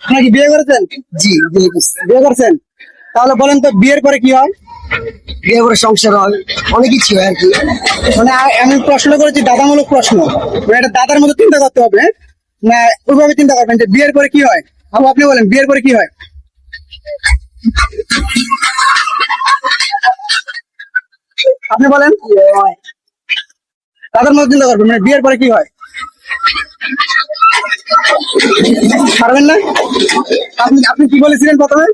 আপনি কি বিয়ে করেছেন? জি, বিয়ে করছি। বিয়ে করছেন? তাহলে বলেন তো বিয়ের পরে কি হয়? বিয়ে করে সংসার হয়, অনেক কিছু হয় আর কি। মানে আমি প্রশ্ন করেছি দাদামূলক প্রশ্ন, মানে এটা দাদার মতো চিন্তা করতে হবে, না ওইভাবে চিন্তা করবেন যে বিয়ের পরে কি হয়। আপনি বলেন বিয়ের পরে কি হয়? আপনি বলেন। দাদার মতো চিন্তা করবেন, মানে বিয়ের পরে কি হয়? পারবেন না? আপনি আপনি কি বলেছিলেন প্রথমে?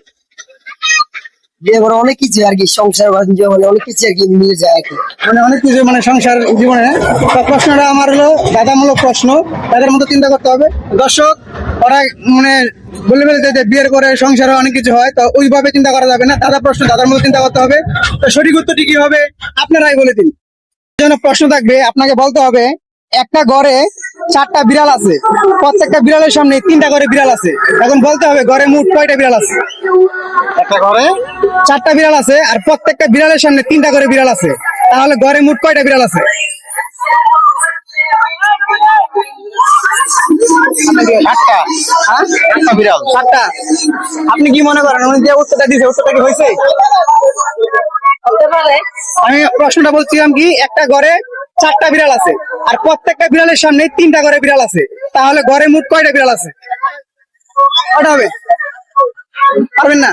বিয়ে করে অনেক কিছু আর কি, সংসার জীবনে অনেক কিছু আর কি মিলে যায় আর কি। মানে অনেক কিছু, মানে সংসার জীবনে। তো প্রশ্নটা আমার হলো দাদামূলক প্রশ্ন, তাদের মতো চিন্তা করতে হবে। দর্শক, ওরা মানে বলে ফেলতে যে বিয়ের পরে সংসারে অনেক কিছু হয়, তো ওইভাবে চিন্তা করা যাবে না। দাদা প্রশ্ন দাদার মতো চিন্তা করতে হবে। তো সঠিক উত্তরটি কি হবে আপনারাই বলে দিন। জন্য প্রশ্ন থাকবে, আপনাকে বলতে হবে একটা ঘরে 4টা বিড়াল আছে, প্রত্যেকটা বিড়ালের সামনে 3টা করে বিড়াল আছে। এখন বলতে হবে ঘরে মোট কয়টা বিড়াল আছে। একটা ঘরে 4টা বিড়াল আছে আর প্রত্যেকটা বিড়ালের সামনে 3টা করে বিড়াল আছে, তাহলে ঘরে মোট কয়টা বিড়াল আছে? একটা হ্যাঁ, একটা বিড়াল। 4টা। আপনি কি মনে করেন উনি যে উত্তরটা দিয়েছে উত্তরটা কি হয়েছে? আমি প্রশ্নটা বলছিলাম কি, একটা ঘরে 4টা বিড়াল আছে আর প্রত্যেকটা বিড়ালের সামনে 3টা করে বিড়াল আছে, তাহলে ঘরে মোট কয়টা বিড়াল আছে? কটা হবে? পারবেন না?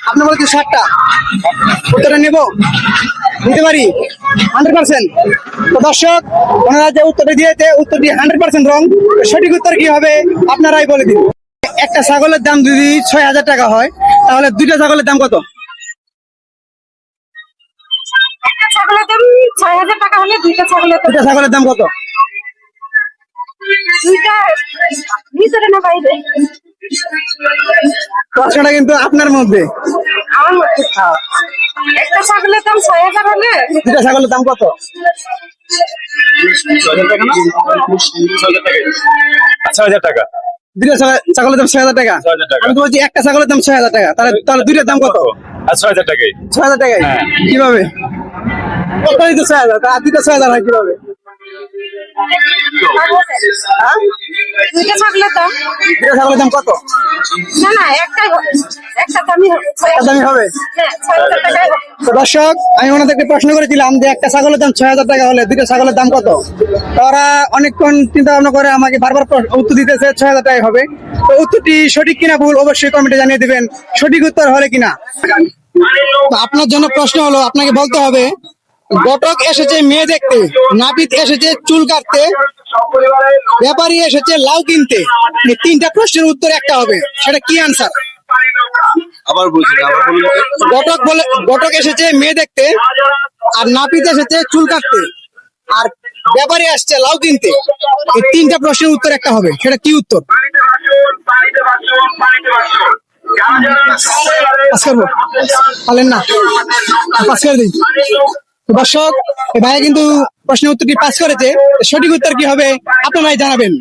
আপনি বলছেন 7টা। উত্তরটা নেব, নিতে পারি 100%। তো দর্শক, ওনারা যে উত্তরটা দিয়েছে উত্তরটি 100% রং। সঠিক উত্তর কি হবে আপনারাই বলে দিন। একটা ছাগলের দাম যদি 6,000 টাকা হয়, তাহলে 2টা ছাগলের দাম কত? একটা ছাগলের দাম 6,000 টাকা হলে দুইটা ছাগলের দাম 2টা ছাগলের দাম কত? দুইটা ভিতরে না বাইরে? প্রশ্নটা কিন্তু আপনার মধ্যে। আমার মতে একটা ছাগলের দাম 6,000 হলে 2টা ছাগলের দাম কত? 6,000 টাকা না? 6,000 টাকা। 6,000 টাকা। 2টা ছাগলের দাম 6,000 টাকা। 6,000 টাকা। আমি তো বলছি একটা ছাগলের দাম 6,000 টাকা, তাহলে তাহলে 2টার দাম কত? আর 6,000 টাকাই। 6,000 টাকায়? হ্যাঁ। কিভাবে? কতই তো 6,000, আর 2টা 6,000 হয় কিভাবে? হ্যাঁ, দুইটা ছাগলের দাম 2টা ছাগলের দাম কত? না না একটাই হবে, একটা দামই হবে। একটা দামই হবে। হ্যাঁ, 6,000 টাকায় হবে। তো দর্শক, আমি ওনাদেরকে প্রশ্ন করেছিলাম যে একটা ছাগলের দাম 6,000 টাকা হলে 2টা ছাগলের দাম কত। তো ওরা অনেকক্ষণ চিন্তা ভাবনা করে আমাকে বারবার উত্তর দিতেছে 6,000 টাকা হবে। তো উত্তরটি সঠিক কিনা ভুল অবশ্যই কমেন্টে জানিয়ে দিবেন, সঠিক উত্তর হলে কিনা। তো আপনার জন্য প্রশ্ন হলো, আপনাকে বলতে হবে ঘটক এসেছে মেয়ে দেখতে, নাপিত এসেছে চুল কাটতে, ব্যাপারী এসেছে লাউ কিনতে। এই 3টা প্রশ্নের উত্তর একটা হবে, সেটা কি আনসার? আবার বলছি, আবার বলুন তো। ঘটক এসেছে মেয়ে দেখতে, আর নাপিত এসেছে চুল কাটতে, আর ব্যাপারী আসছে লাউ কিনতে। এই 3টা প্রশ্নের উত্তর একটা হবে, সেটা কি উত্তর? পাস করবো? পারলেন না? পাস করে দিই। দর্শক, এই ভাইয়া কিন্তু প্রশ্নের উত্তরটি পাস করেছে। সঠিক উত্তর কি হবে আপনারাই জানাবেন।